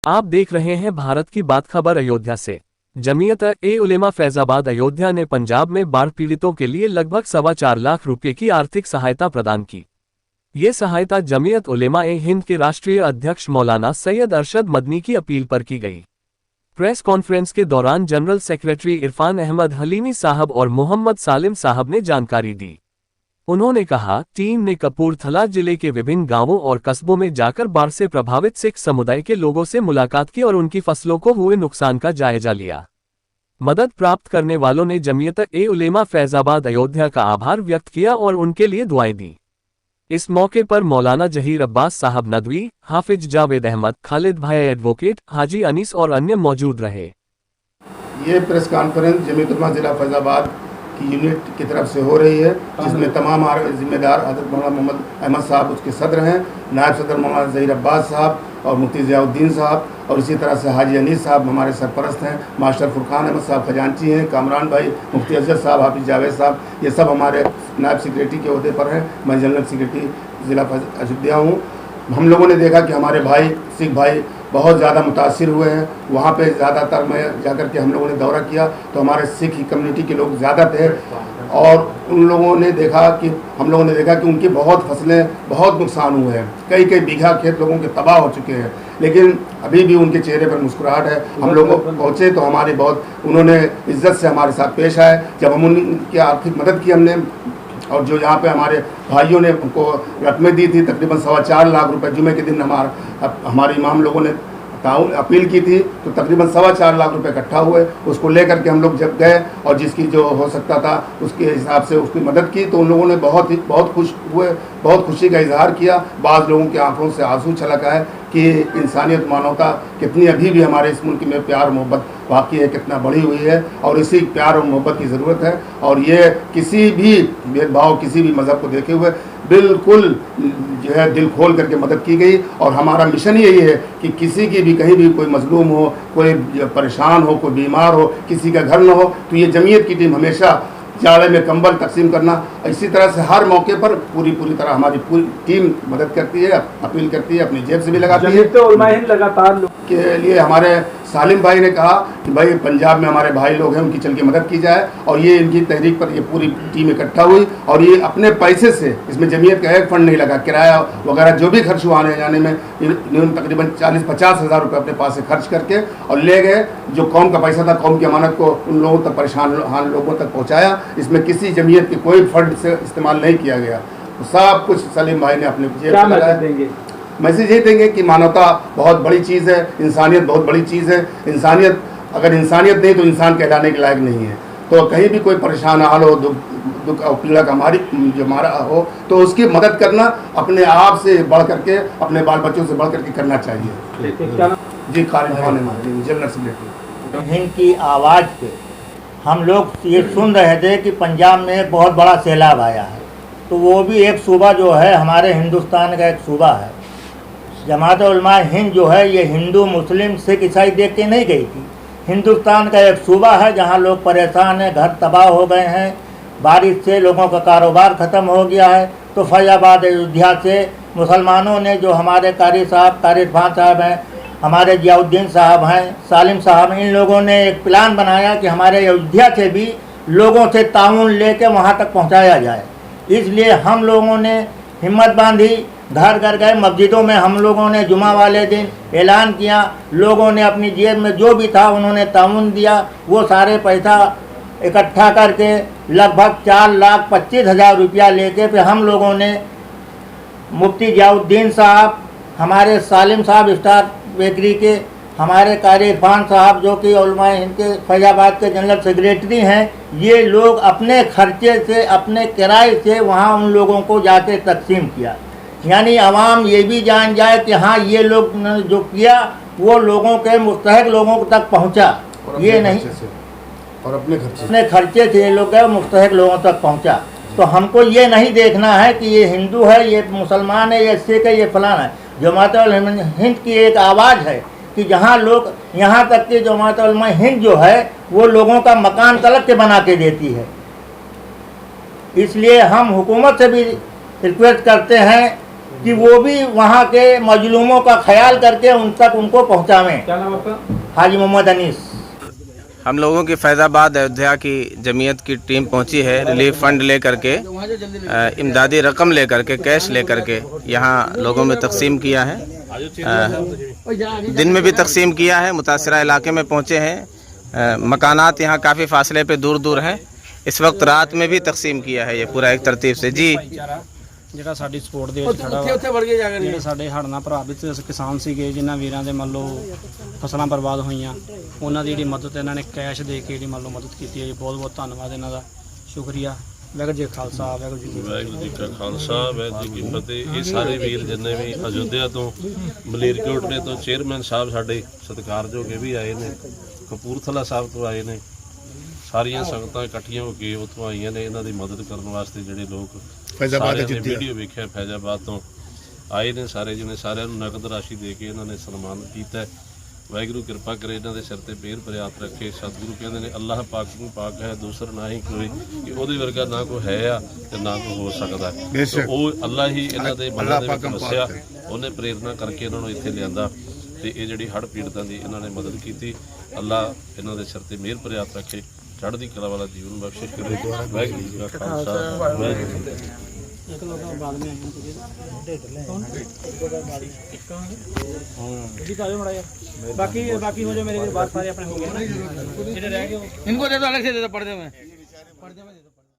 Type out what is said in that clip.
आप देख रहे हैं भारत की बात खबर अयोध्या से। जमीयत-ए-उलेमा फैजाबाद अयोध्या ने पंजाब में बाढ़ पीड़ितों के लिए लगभग 4.25 लाख रुपए की आर्थिक सहायता प्रदान की। ये सहायता जमीयत-उलेमा-ए-हिंद के राष्ट्रीय अध्यक्ष मौलाना सैयद अरशद मदनी की अपील पर की गई। प्रेस कॉन्फ्रेंस के दौरान जनरल सेक्रेटरी इरफान अहमद हलीमी साहब और मोहम्मद सालिम साहब ने जानकारी दी। उन्होंने कहा, टीम ने कपूरथला जिले के विभिन्न गांवों और कस्बों में जाकर बाढ़ से प्रभावित सिख समुदाय के लोगों से मुलाकात की और उनकी फसलों को हुए नुकसान का जायजा लिया। मदद प्राप्त करने वालों ने जमीयत-ए-उलेमा फैजाबाद अयोध्या का आभार व्यक्त किया और उनके लिए दुआएं दी। इस मौके पर मौलाना जहीर अब्बास साहब नदवी, हाफिज जावेद अहमद, खालिद भाई एडवोकेट, हाजी अनीस और अन्य मौजूद रहे। ये प्रेस कॉन्फ्रेंस जमीयत-उलेमा जिला फैजाबाद की यूनिट की तरफ से हो रही है, जिसमें तमाम हमारे जिम्मेदार हज़रत मौलाना मोहम्मद अहमद साहब उसके सदर हैं, नायब सदर मौलाना जहीर अब्बास साहब और मुफ्ती ज़ियाउद्दीन साहब, और इसी तरह से हाजी अनीस साहब हमारे सरपरस्त हैं, मास्टर फुरकान अहमद साहब खजांची हैं, कामरान भाई, मुफ्ती अजहर साहब, हाफिज जावेद साहब, ये सब हमारे नायब सेक्रेटरी के ओहदे पर हैं। मैं जनरल सेक्रेटरी ज़िला अयोध्या हूँ। हम लोगों ने देखा कि हमारे भाई सिख भाई बहुत ज़्यादा मुतासिर हुए हैं। वहाँ पे ज़्यादातर मैं जाकर के हम लोगों ने दौरा किया तो हमारे सिख कम्युनिटी के लोग ज़्यादा थे, और उन लोगों ने देखा कि हम लोगों ने देखा कि उनकी बहुत फसलें बहुत नुकसान हुए हैं, कई कई बीघा खेत लोगों के तबाह हो चुके हैं, लेकिन अभी भी उनके चेहरे पर मुस्कुराहट है। हम लोग पहुँचे तो हमारी बहुत उन्होंने इज्जत से हमारे साथ पेश आए। जब हम उनकी आर्थिक मदद की हमने, और जो यहाँ पे हमारे भाइयों ने उनको रकमें दी थी तकरीबन 4.25 लाख रुपए, जुमे के दिन हमारे इमाम लोगों ने अपील की थी, तो तकरीबन 4.25 लाख रुपए इकट्ठा हुए। उसको लेकर के हम लोग जब गए और जिसकी जो हो सकता था उसके हिसाब से उसकी मदद की, तो उन लोगों ने बहुत खुश हुए, बहुत खुशी का इजहार किया। बाज़ लोगों की आंखों से आंसू छलक आए कि इंसानियत मानवता कितनी अभी भी हमारे इस मुल्क में प्यार मोहब्बत वाकई है, कितना बढ़ी हुई है, और इसी प्यार और मोहब्बत की ज़रूरत है। और ये किसी भी भेदभाव, किसी भी मज़हब को देखे हुए बिल्कुल जो है दिल खोल करके मदद की गई। और हमारा मिशन यही है कि किसी की भी कहीं भी कोई मजलूम हो, कोई परेशान हो, कोई बीमार हो, किसी का घर न हो, तो ये जमीयत की टीम हमेशा जाड़े में कंबल तकसीम करना, इसी तरह से हर मौके पर पूरी तरह हमारी पूरी टीम मदद करती है, अपील करती है, अपनी जेब से भी लगाती है। लगातार के लिए हमारे सालिम भाई ने कहा कि भाई पंजाब में हमारे भाई लोग हैं, उनकी चल के मदद की जाए, और ये इनकी तहरीक पर ये पूरी टीम इकट्ठा हुई, और ये अपने पैसे से, इसमें जमीयत का एक फंड नहीं लगा, किराया वगैरह जो भी खर्च हुआ आने जाने में इन्होंने तकरीबन 40-50 हज़ार रुपये अपने पास से खर्च करके और ले गए। जो कौम का पैसा था, कौम की अमानत को उन लोगों तक, परेशान लोगों तक पहुँचाया। इसमें किसी जमीयत की कोई फंड से इस्तेमाल नहीं किया गया, तो सब कुछ सलीम भाई ने अपने जेब से लगाया। मैसेज ये देंगे कि मानवता बहुत बड़ी चीज़ है, इंसानियत बहुत बड़ी चीज़ है। इंसानियत, अगर इंसानियत नहीं तो इंसान कहलाने के लायक नहीं है। तो कहीं भी कोई परेशान हाल हो, दुख और पीड़ा का हमारा हो, तो उसकी मदद करना अपने आप से बढ़ करके, अपने बाल बच्चों से बढ़ करके करना चाहिए। जी, खालिद जनरल सेक्रेटरी। हिंद की आवाज़ पे हम लोग ये सुन रहे थे कि पंजाब में एक बहुत बड़ा सैलाब आया है, तो वो भी एक सूबा जो है हमारे हिंदुस्तान का एक सूबा है। जमात-उल-उलमा-ए-हिंद जो है ये हिंदू, मुस्लिम, सिख, ईसाई देख के नहीं गई थी। हिंदुस्तान का एक सूबा है जहाँ लोग परेशान हैं, घर तबाह हो गए हैं, बारिश से लोगों का कारोबार ख़त्म हो गया है। तो फैजाबाद अयोध्या से मुसलमानों ने, जो हमारे कारी साहब, कारी इरफान साहब हैं, हमारे ज़ियाउद्दीन साहब हैं, सालिम साहब, इन लोगों ने एक प्लान बनाया कि हमारे अयोध्या से भी लोगों से ताउन लेके वहाँ तक पहुँचाया जाए। इसलिए हम लोगों ने हिम्मत बांधी, घर घर गए, मस्जिदों में हम लोगों ने जुमा वाले दिन ऐलान किया। लोगों ने अपनी जेब में जो भी था उन्होंने ताउन दिया। वो सारे पैसा इकट्ठा करके लगभग 4,25,000 रुपया लेके फिर हम लोगों ने मुफ्ती ज़ियाउद्दीन साहब, हमारे सालिम साहब स्टार बेकरी के, हमारे कारी इरफान साहब जो कि उलमा-ए-हिंद के फैजाबाद के जनरल सेक्रेटरी हैं, ये लोग अपने खर्चे से, अपने किराए से वहाँ उन लोगों को जाके तकसीम किया। यानी आवाम ये भी जान जाए कि हाँ, ये लोग जो किया वो लोगों के मुस्तहक लोगों तक पहुँचा, ये नहीं और अपने खर्चे से ये लोग गए मुस्तहक लोगों तक पहुँचा। तो हमको ये नहीं देखना है कि ये हिंदू है, ये मुसलमान है, ये सिख है, ये फलाना है। जमात-उल-हिंद की एक आवाज़ है कि जहाँ लोग, यहाँ तक कि जमात-उल-हिंद जो है वो लोगों का मकान तलक के बना के देती है। इसलिए हम हुकूमत से भी रिक्वेस्ट करते हैं कि वो भी वहाँ के मजलूमों का ख्याल करके उन तक उनको पहुँचावें। क्या नाम आपका? हाजी मोहम्मद अनीस। हम लोगों की फैज़ाबाद अयोध्या की जमीयत की टीम पहुंची है रिलीफ फंड लेकर के, इमदादी रकम लेकर के, कैश लेकर के यहाँ लोगों में तकसीम किया है। दिन में भी तकसीम किया है, मुतासरा इलाके में पहुंचे हैं। मकानात यहाँ काफ़ी फासले पे दूर दूर हैं। इस वक्त रात में भी तकसीम किया है ये पूरा एक तरतीब से। जी ਜਿਹੜਾ ਸਾਡੀ ਸਪੋਰਟ ਦੇ ਵਿੱਚ ਖੜਾ ਵਾ, ਜਿਹੜੇ ਸਾਡੇ ਹੜ੍ਹ ਨਾਲ ਪ੍ਰਭਾਵਿਤ ਕਿਸਾਨ ਸੀਗੇ, ਜਿਨ੍ਹਾਂ ਵੀਰਾਂ ਦੇ ਮੰਨ ਲਓ ਫਸਲਾਂ ਬਰਬਾਦ ਹੋਈਆਂ, ਉਹਨਾਂ ਦੀ ਜਿਹੜੀ ਮਦਦ ਇਹਨਾਂ ਨੇ ਕੈਸ਼ ਦੇ ਕੇ ਜਿਹੜੀ ਮੰਨ ਲਓ ਮਦਦ ਕੀਤੀ ਹੈ ਜੀ। ਬਹੁਤ ਬਹੁਤ ਧੰਨਵਾਦ ਇਹਨਾਂ ਦਾ, ਸ਼ੁਕਰੀਆ। ਵਾਹਿਗੁਰੂ ਜੀ ਕਾ ਖਾਲਸਾ, ਵਾਹਿਗੁਰੂ ਜੀ ਕੀ ਫਤਿਹ। ਵਾਹਿਗੁਰੂ ਜੀ ਕਾ ਖਾਲਸਾ, ਵਾਹਿਗੁਰੂ ਜੀ ਕੀ ਫਤਿਹ। ਇਹ ਸਾਰੇ ਵੀਰ ਜਿੰਨੇ ਵੀ ਅਯੁੱਧਿਆ ਤੋਂ, ਮਲੇਰਕੋਟਲੇ ਤੋਂ ਚੇਅਰਮੈਨ ਸਾਹਿਬ ਸਾਡੇ ਸਤਿਕਾਰਯੋਗ ਇਹ ਵੀ ਆਏ ਨੇ, ਕਪੂਰਥਲਾ ਸਾਹਿਬ ਤੋਂ ਆਏ ਨੇ, ਸਾਰੀਆਂ ਸੰਗਤਾਂ ਇਕੱਠੀਆਂ ਹੋ ਕੇ ਉੱਥੋਂ ਆਈਆਂ ਨੇ ਇਹਨਾਂ ਦੀ ਮਦਦ ਕਰਨ ਵਾਸਤੇ। ਜਿਹੜੇ ਲੋਕ ਫੈਜ਼ਾਬਾਦ ਦੇ ਵੀਡੀਓ ਵੇਖਿਆ ਫੈਜ਼ਾਬਾਦ ਤੋਂ ਆਏ ਨੇ ਸਾਰੇ ਜਿਹਨੇ, ਸਾਰਿਆਂ ਨੂੰ ਨਕਦ ਰਾਸ਼ੀ ਦੇ ਕੇ ਇਹਨਾਂ ਨੇ ਸਨਮਾਨਿਤ ਕੀਤਾ। ਵਾਹਿਗੁਰੂ ਕਿਰਪਾ ਕਰੇ, ਇਹਨਾਂ ਦੇ ਸਿਰ ਤੇ ਮਿਹਰ ਪ੍ਰਿਆਤ ਰੱਖੇ। ਸਤਿਗੁਰੂ ਕਹਿੰਦੇ ਨੇ ਅੱਲਾਹ ਪਾਕ ਨੂੰ ਪਾਕ ਹੈ, ਦੂਸਰਾ ਨਾ ਹੀ ਕੋਈ, ਕਿ ਉਹਦੇ ਵਰਗਾ ਨਾ ਕੋਈ ਹੈ ਆ ਤੇ ਨਾ ਕੋਈ ਹੋ ਸਕਦਾ। ਉਹ ਅੱਲਾਹ ਹੀ ਇਹਨਾਂ ਦੇ ਮਨਾਂ ਦੇ ਵਿੱਚ ਵਸਿਆ, ਉਹਨੇ ਪ੍ਰੇਰਨਾ ਕਰਕੇ ਇਹਨਾਂ ਨੂੰ ਇੱਥੇ ਲਿਆਂਦਾ ਤੇ ਇਹ ਜਿਹੜੀ ਹੜ੍ਹ ਪੀੜਤਾਂ ਦੀ ਇਹਨਾਂ ਨੇ ਮਦਦ ਕੀਤੀ। ਅੱਲਾਹ ਇਹਨਾਂ ਦੇ ਸਿਰ ਤੇ ਮਿਹਰ ਪ੍ਰਿਆਤ ਰੱਖੇ, ਚੜ੍ਹਦੀ ਕਲਾ ਵਾਲਾ ਜੀਵਨ ਬਖਸ਼ਿਸ਼ ਕਰੇ। ਵਾਹਿਗੁਰੂ ਜੀ ਕਾ ਖਾਲਸਾ, ਵਾਹਿਗੁਰੂ ਜੀ ਕੀ ਫਤਿਹ। ਇੱਕ ਲੋਕ ਬਾਅਦ में आएंगे कौन जी का मड़ा यार, बाकी हो जो मेरे बात सारे अपने हो गए, इनको दे दो, अलग से दे दो, पर्दे में दे दो।